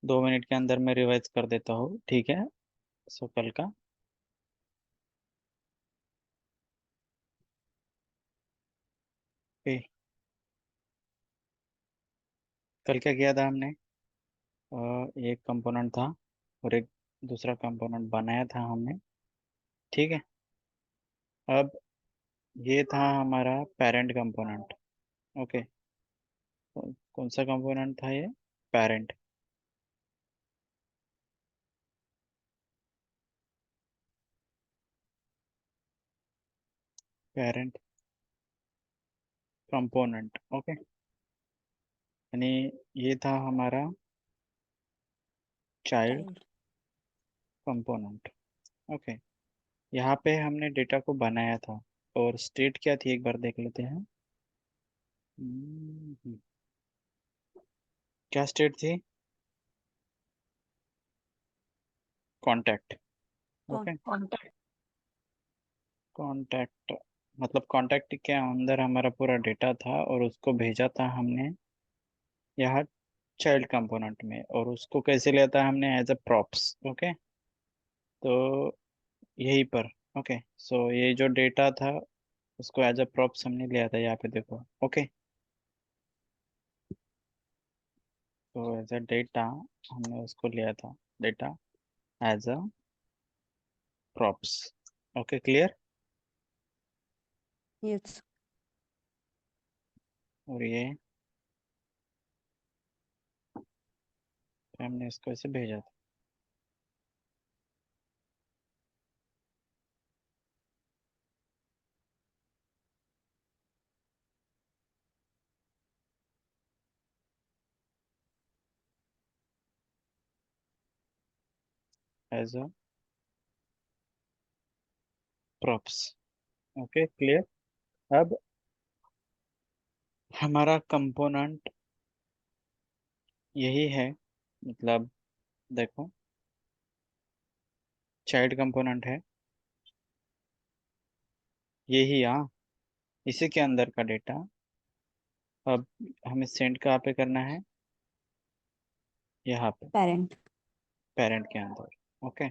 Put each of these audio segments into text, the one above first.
2 minute के अंदर मैं रिवाइज कर देता हूँ, ठीक है। सो कल का ए, कल क्या किया था हमने? एक कंपोनेंट था और एक दूसरा कंपोनेंट बनाया था हमने, ठीक है। अब ये था हमारा पेरेंट कंपोनेंट, ओके। कौन सा कंपोनेंट था ये? पेरेंट। Parent component, okay. यानी ये था हमारा चाइल्ड चाइल्ड। Component, okay. यहाँ पे हमने डेटा को बनाया था और स्टेट क्या थी एक बार देख लेते हैं। क्या स्टेट थी? Contact, okay. कॉन्टैक्ट। कांटेक्ट मतलब कांटेक्ट के अंदर हमारा पूरा डेटा था और उसको भेजा था हमने यहाँ चाइल्ड कंपोनेंट में, और उसको कैसे लिया था हमने? As a props, okay. तो यहीं पर, ओके। सो ये जो डेटा था उसको एज अ प्रॉप्स हमने लिया था, यहाँ पे देखो, ओके। तो एज अ डेटा हमने उसको लिया था, data as a props, okay, clear. Yes. और ये हमने इसको ऐसे भेजा था as a props, okay, clear. अब हमारा कंपोनेंट यही है, मतलब देखो, चाइल्ड कंपोनेंट है यही, हाँ। इसी के अंदर का डेटा अब हमें सेंड कहाँ पे करना है? यहाँ पे, पेरेंट। पेरेंट के अंदर, ओके।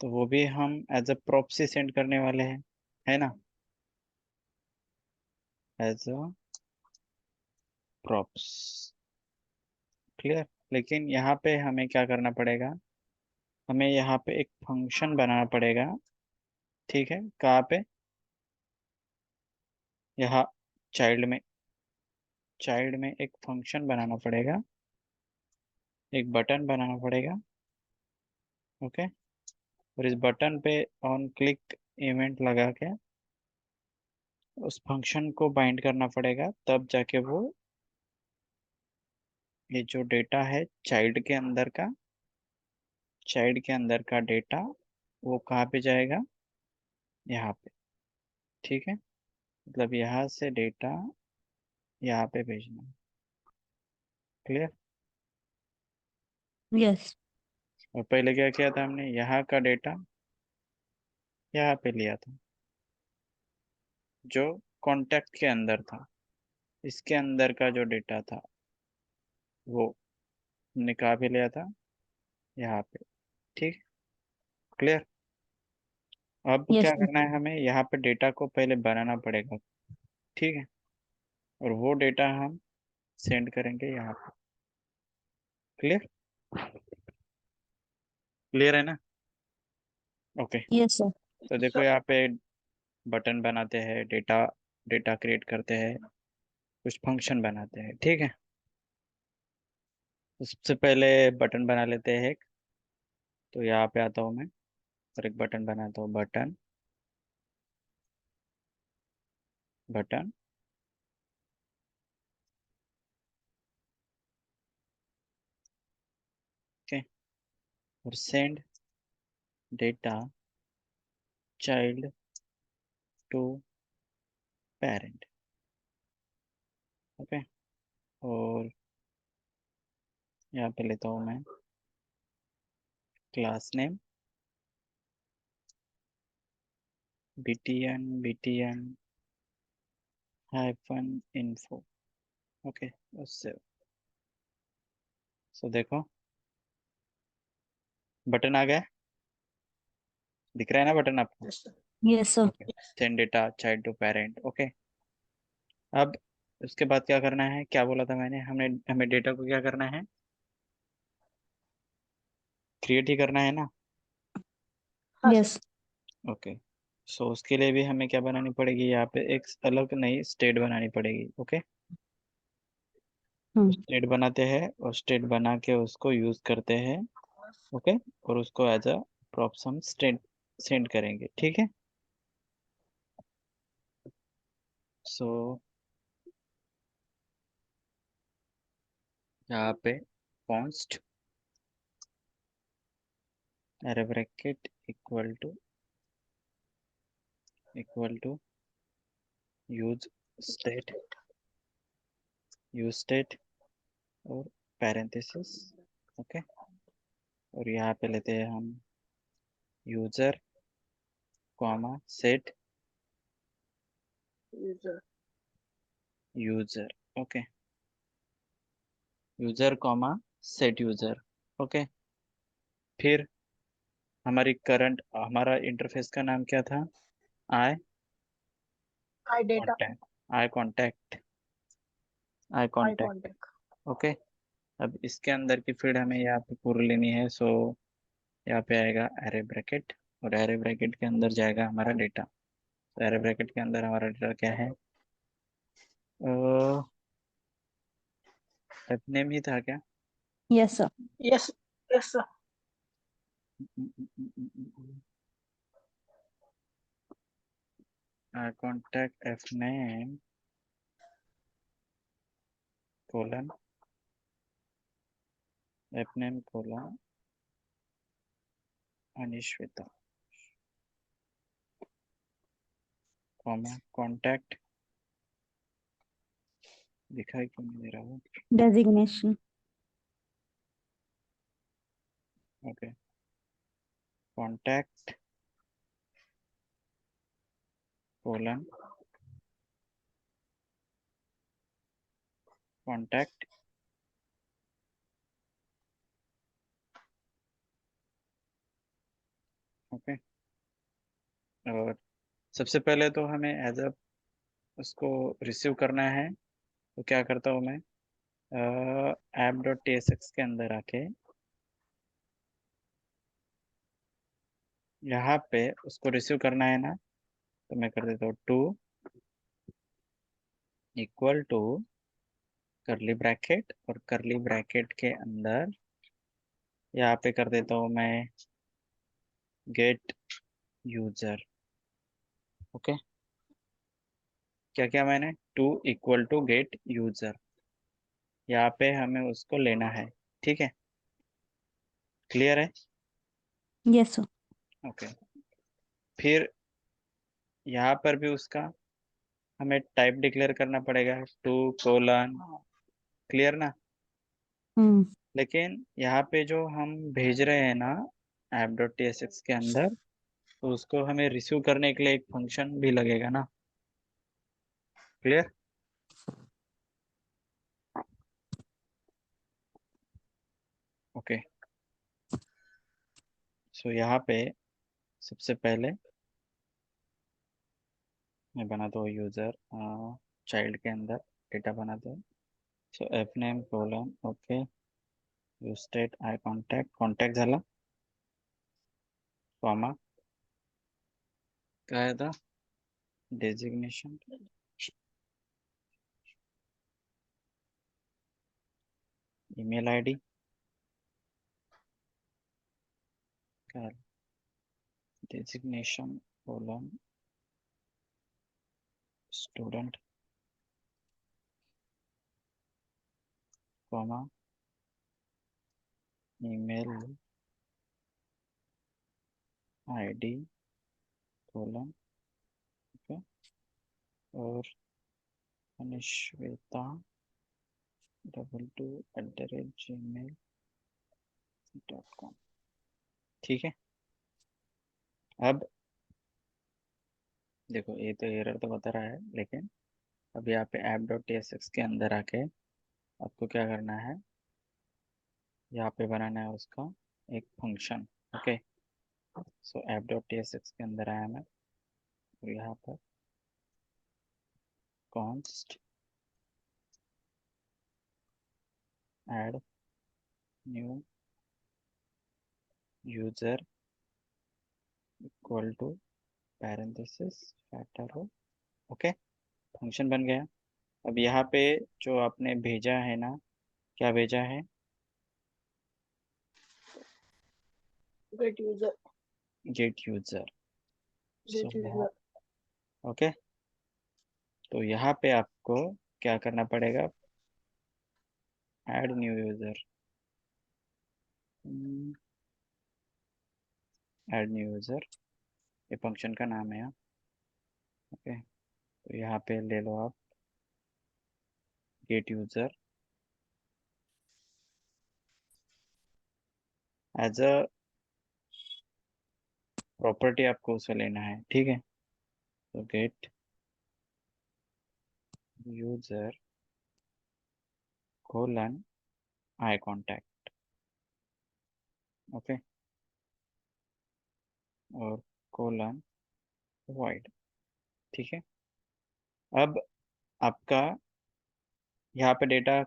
तो वो भी हम एज अ प्रॉक्सी सेंड करने वाले हैं, है ना, एज अ प्रॉप्स, क्लियर। लेकिन यहाँ पे हमें क्या करना पड़ेगा? हमें यहाँ पे एक फंक्शन बनाना पड़ेगा, ठीक है। कहाँ पे? यहाँ चाइल्ड में, चाइल्ड में एक फंक्शन बनाना पड़ेगा, एक बटन बनाना पड़ेगा, ओके। और इस बटन पे ऑन क्लिक इवेंट लगा के उस फंक्शन को बाइंड करना पड़ेगा, तब जाके वो ये जो डेटा है चाइल्ड के अंदर का, चाइल्ड के अंदर का डेटा वो कहाँ पे जाएगा? यहाँ पे, ठीक है। मतलब यहाँ से डेटा यहाँ पे भेजना है, क्लियर। यस। और पहले क्या किया था हमने? यहाँ का डेटा यहाँ पे लिया था, जो कॉन्टेक्ट के अंदर था। इसके अंदर का जो डेटा था वो हमने कहाँ पे लिया था? यहाँ पे, ठीक, क्लियर। अब क्या यस सर। करना है? हमें यहाँ पे डेटा को पहले बनाना पड़ेगा, ठीक है। और वो डेटा हम सेंड करेंगे यहाँ पे, क्लियर। क्लियर है ना? ओके। Yes sir. तो देखो यहाँ पे बटन बनाते हैं, डेटा डेटा क्रिएट करते हैं, कुछ फंक्शन बनाते हैं, ठीक है। तो सबसे पहले बटन बना लेते हैं एक। तो यहाँ पे आता हूँ मैं और एक बटन बनाता हूँ, बटन, बटन, ओके। और send data child to parent, okay. और यहाँ पे लेता हूँ मैं class name btn hyphen info, okay. उससे सो देखो बटन आ गया, दिख रहा है ना बटन आपको? Yes sir. Okay, send data child to parent. Okay, अब उसके बाद क्या करना है, क्या बोला था मैंने, हमें डेटा को क्या करना है, क्रिएट ही करना है ना। यस। ओके, सो उसके लिए भी हमें क्या बनानी पड़ेगी, यहाँ पे एक अलग नई स्टेट बनानी पड़ेगी। ओके, स्टेट बनाते हैं और स्टेट बना के उसको यूज करते हैं। ओके, और उसको एज अ प्रॉप्स हम स्टेट सेंड करेंगे, ठीक है। सो यहाँ पे const array bracket equal to use state और पैरेंथेसिस। ओके, और यहाँ पे लेते हैं हम user comma set user. Okay, user comma set user. Okay, फिर हमारा इंटरफेस का नाम क्या था, I I data. Contact I contact I contact. Okay, अब इसके अंदर की फील्ड हमें यहाँ पे पूरी लेनी है। सो यहाँ पे आएगा एरे ब्रैकेट, और एरे ब्रैकेट के अंदर जाएगा हमारा डेटा। तो एरे ब्रैकेट के अंदर हमारा डेटा क्या है, नेम ही था क्या? Yes sir. Yes. Yes sir. Contact F name colon Anishvita comma contact, दिखाई क्यों नहीं दे रहा वो? Designation. Okay, contact colon contact. Okay, और सबसे पहले तो हमें एज अ उसको रिसीव करना है। तो क्या करता हूँ मैं, app dot T S x के अंदर आके यहाँ पे उसको रिसीव करना है ना, तो मैं कर देता हूँ two equal to curly bracket, और करली ब्रैकेट के अंदर यहाँ पे कर देता हूँ मैं गेट यूजर। ओके, क्या क्या मैंने, two equal to get user, यहाँ पे हमें उसको लेना है, ठीक है, क्लियर है? Yes sir. ओके, फिर यहाँ पर भी उसका हमें टाइप डिक्लेयर करना पड़ेगा, टू कोलन, क्लियर ना। लेकिन यहाँ पे जो हम भेज रहे हैं ना app dot T S x के अंदर, तो उसको हमें रिसीव करने के लिए एक फंक्शन भी लगेगा ना, क्लियर? ओके, सो यहाँ पे सबसे पहले मैं बनाता हूँ यूजर चाइल्ड के अंदर डेटा बनाते हैं। So F name colon okay, use state I contact झाला, कॉमा काय था डेजिग्नेशन ईमेल आईडी काय designation colon student comma email ID colon. Okay, और अनिश्वेता $2@gmail.com। ठीक है, अब देखो ये तो एरर तो बता रहा है, लेकिन अब यहाँ पे app dot T S x के अंदर आके आपको क्या करना है, यहाँ पे बनाना है उसका एक फंक्शन। ओके, सो f.tsx के अंदर आया मैं, तो यहाँ पर const add new user equal to parenthesis factor हो। ओके, फंक्शन बन गया। अब यहाँ पे जो आपने भेजा है ना, क्या भेजा है? Get user. Get user. So Get user. Okay, तो यहाँ पे आपको क्या करना पड़ेगा? Add new user, add new user, ये फंक्शन का नाम है। ओके, तो यहाँ पे ले लो आप get user as a property, आपको उसे लेना है। ठीक है, तो get user colon I contact. Okay, और कोलन वाइड। ठीक है, अब आपका यहाँ पे डेटा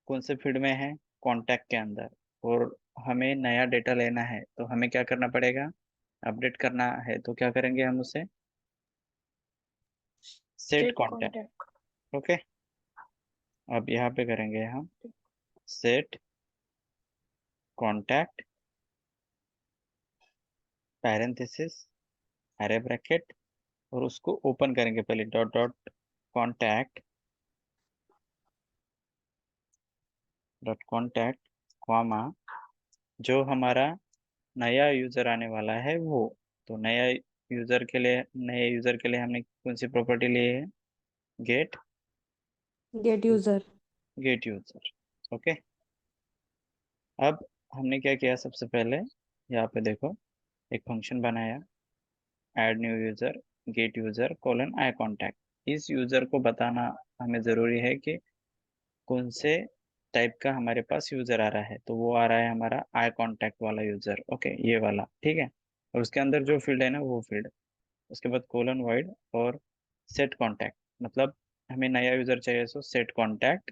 कौन से फील्ड में है? कॉन्टैक्ट के अंदर। और हमें नया डेटा लेना है, तो हमें क्या करना पड़ेगा? अपडेट करना है, तो क्या करेंगे हम उसे? Set Set contact. contact. Okay, अब यहाँ पे करेंगे हम set contact parenthesis array bracket, और उसको ओपन करेंगे पहले, dot dot contact dot contact comma जो हमारा नया यूजर आने वाला है वो। तो नए यूजर के लिए हमने कौन सी प्रॉपर्टी ली है? Get Get user. Get user. Okay, अब हमने क्या किया? सबसे पहले यहाँ पे देखो, एक फंक्शन बनाया, add new user gate user colon I contact. इस यूजर को बताना हमें ज़रूरी है कि कौन से टाइप का हमारे पास यूजर आ रहा है। तो वो आ रहा है हमारा आई कॉन्टैक्ट वाला यूजर। ओके, ये वाला। ठीक है, और उसके अंदर जो फील्ड है ना, वो फील्ड। उसके बाद कोलन वाइड और सेट कॉन्टैक्ट, मतलब हमें नया यूजर चाहिए, सो सेट कॉन्टैक्ट।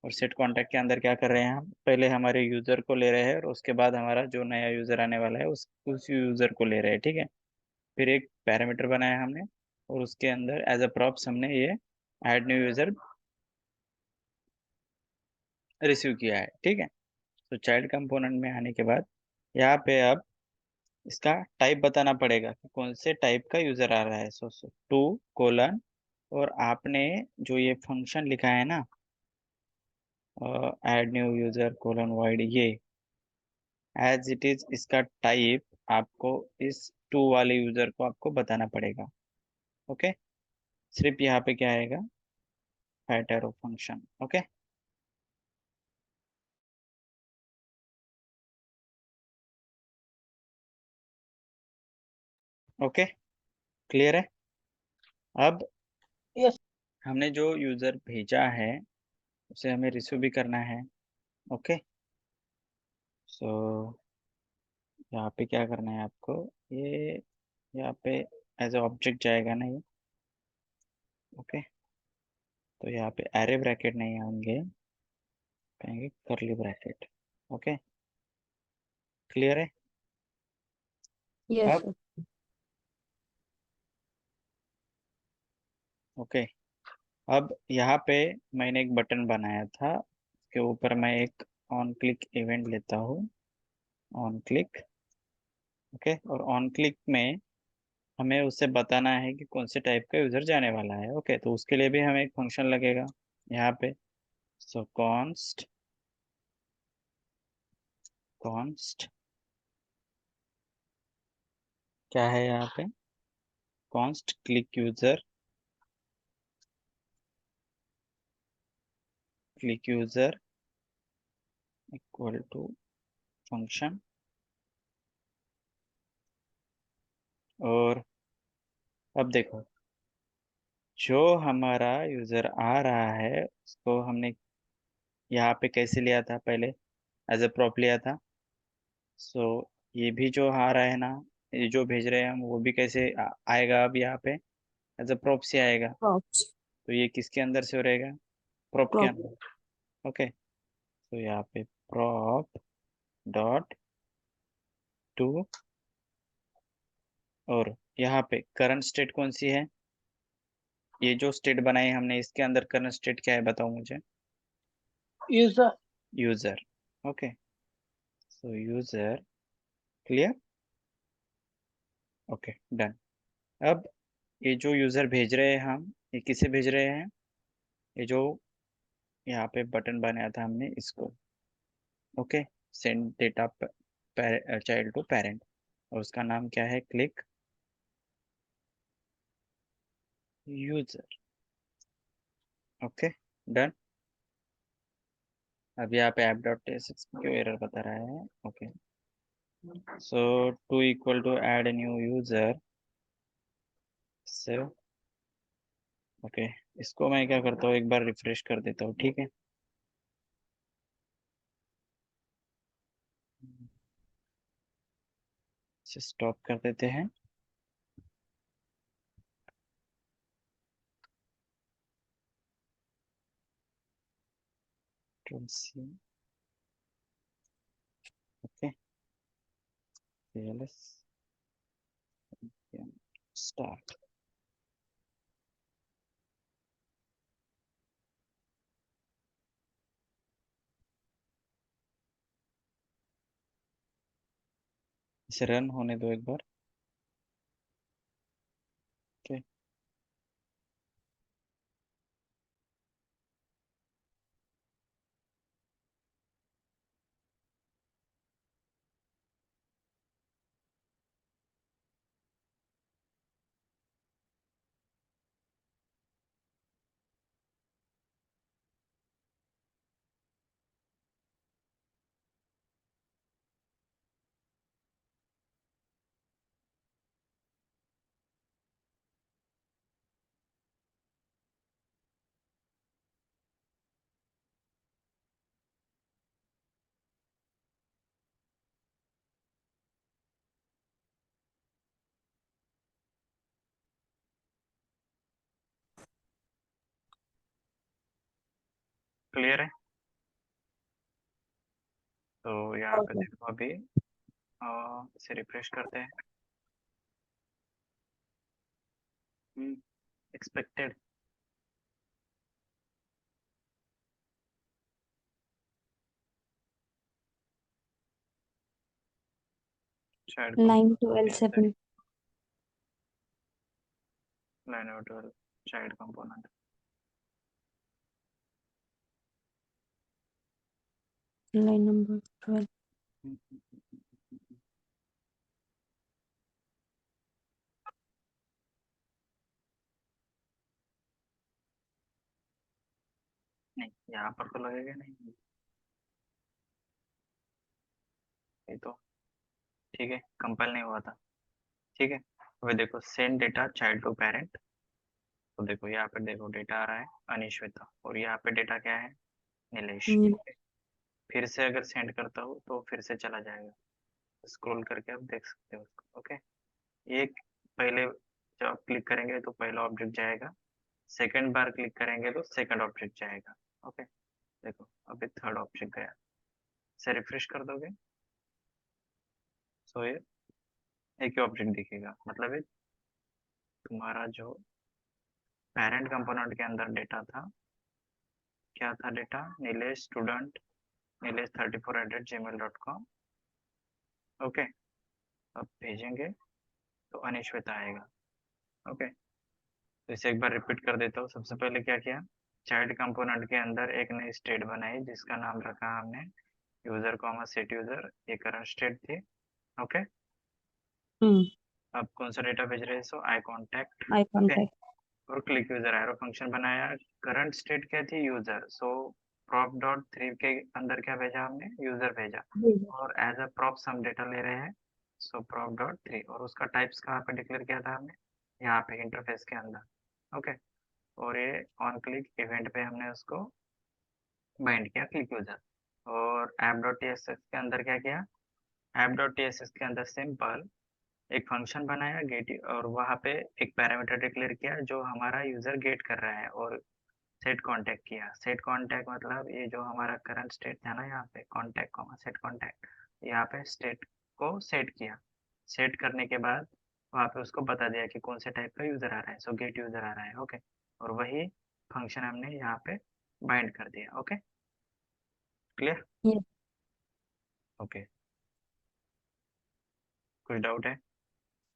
और सेट कॉन्टैक्ट के अंदर क्या कर रहे हैं हम? पहले हमारे यूजर को ले रहे हैं, और उसके बाद हमारा जो नया यूजर आने वाला है उस यूजर को ले रहे हैं। ठीक है, फिर एक पैरामीटर बनाया हमने, और उसके अंदर एज अ प्रॉप्स हमने ये ऐड न्यू यूजर रिसीव किया है। ठीक है, तो चाइल्ड कंपोनेंट में आने के बाद यहाँ पे अब इसका टाइप बताना पड़ेगा कि कौन से टाइप का यूजर आ रहा है। सो टू कोलन, और आपने जो ये फंक्शन लिखा है ना, add new user colon wide, ये एज इट इज इसका टाइप आपको इस टू वाले यूजर को आपको बताना पड़ेगा। ओके, सिर्फ यहाँ पे क्या आएगा? Fat arrow function. Okay, okay, clear है? अब Yes. हमने जो यूजर भेजा है उसे हमें रिसीव भी करना है। ओके, सो यहाँ पे क्या करना है आपको? ये यहाँ पे एज ए ऑब्जेक्ट जाएगा ना ये। ओके, तो यहाँ पे एरे ब्रैकेट नहीं आएंगे, कहेंगे करली ब्रैकेट। ओके, क्लियर है? Yes, अब sir. ओके, अब यहाँ पे मैंने एक बटन बनाया था, उसके ऊपर मैं एक ऑन क्लिक इवेंट लेता हूँ, ऑन क्लिक। ओके, और ऑन क्लिक में हमें उससे बताना है कि कौन से टाइप का यूजर जाने वाला है। ओके, तो उसके लिए भी हमें एक फंक्शन लगेगा यहाँ पे। सो कॉन्स्ट कॉन्स्ट क्या है यहाँ पे? Const click user equal to function. और अब देखो, जो हमारा यूजर आ रहा है उसको हमने यहाँ पे कैसे लिया था? पहले एज ए प्रॉप लिया था। सो ये भी जो आ रहा है ना, ये जो भेज रहे हैं हम, वो भी कैसे आएगा अब यहाँ पे, एज ए प्रॉप से आएगा। props, तो ये किसके अंदर से रहेगा, प्रॉप के prop, अंदर। ओके, तो यहाँ पे प्रॉप डॉट टू, और यहाँ पे करंट स्टेट कौन सी है, ये जो स्टेट बनाई हमने इसके अंदर करंट स्टेट क्या है बताओ मुझे। user, user. ओके, सो यूजर, क्लियर। Okay, done. अब ये जो यूजर भेज रहे हैं हम, ये किसे भेज रहे हैं, ये जो यहाँ पे बटन बनाया था हमने इसको। Okay, send data child to parent, और उसका नाम क्या है, क्लिक यूजर। Okay, done. अब यहाँ पे ऐप डॉट क्यों एरर बता रहा है। Okay, so two equal to add new user से। ओके, इसको मैं क्या करता हूँ, एक बार रिफ्रेश कर देता हूँ, ठीक है। स्टॉप कर देते हैं। Okay, start. इसे रन होने दो एक बार। ओके, क्लियर है। तो यहाँ पे okay, देखो अभी, इसे रिफ्रेश करते हैं। Expected child 9 to L7, line out child component. line number 12, नहीं, यहाँ पर तो लगेगा नहीं, ये तो ठीक है, कंपाइल नहीं हुआ था। ठीक है, अभी देखो send data child to parent. तो देखो यहाँ पे देखो डेटा आ रहा है अनिश्विता, और यहाँ पे डेटा क्या है, नीलेश। ओके, फिर से अगर सेंड करता हूँ तो फिर से चला जाएगा, स्क्रॉल करके आप देख सकते हो उसको। ओके, एक पहले जब आप क्लिक करेंगे तो पहला ऑब्जेक्ट जाएगा, सेकंड बार क्लिक करेंगे तो सेकंड ऑब्जेक्ट जाएगा। ओके, देखो अभी थर्ड ऑब्जेक्ट गया, इसे रिफ्रेश कर दोगे सो ये एक ही ऑब्जेक्ट दिखेगा, मतलब ये तुम्हारा जो पेरेंट कंपोनेंट के अंदर डेटा था, क्या था data, Nilesh student, Nilesh 34@gmail.com। Okay, अब भेजेंगे तो अनिश्विता आएगा। ओके, तो इसे एक बार रिपीट कर देता हूँ। सबसे पहले क्या किया, चाइल्ड कंपोनेंट के अंदर एक नई स्टेट बनाई जिसका नाम रखा हमने यूजर कॉमा सेट यूजर, ये करंट स्टेट थी। ओके, अब कौन सा डेटा भेज रहे हैं, so I contact. eye okay, contact, और क्लिक यूजर एरो फंक्शन बनाया। करंट स्टेट क्या थी, user, so prop dot three के अंदर क्या भेजा हमने, यूजर भेजा, और एज अ प्रॉप हम डेटा ले रहे हैं, सो प्रॉप डॉट थ्री, और उसका टाइप्स कहाँ पे डिक्लेयर किया था हमने, यहाँ पे इंटरफेस के अंदर। ओके, और ये ऑन क्लिक इवेंट पे हमने उसको बाइंड किया क्लिक यूजर। और app.tss के अंदर क्या किया, app.tss के अंदर सिंपल एक फंक्शन बनाया गेट, और वहाँ पे एक पैरामीटर डिक्लेयर किया जो हमारा यूजर गेट कर रहा है, और सेट कांटेक्ट किया। सेट कांटेक्ट मतलब ये जो हमारा करंट स्टेट था ना, यहाँ पे कांटेक्ट कॉमा सेट कांटेक्ट, यहाँ पे स्टेट को सेट किया। सेट करने के बाद वहाँ पे उसको बता दिया कि कौन से टाइप का यूजर आ रहा है, सो गेट यूजर आ रहा है। ओके, और वही फंक्शन हमने यहाँ पे बाइंड कर दिया। Okay, clear? Yes. ओके, कोई डाउट है?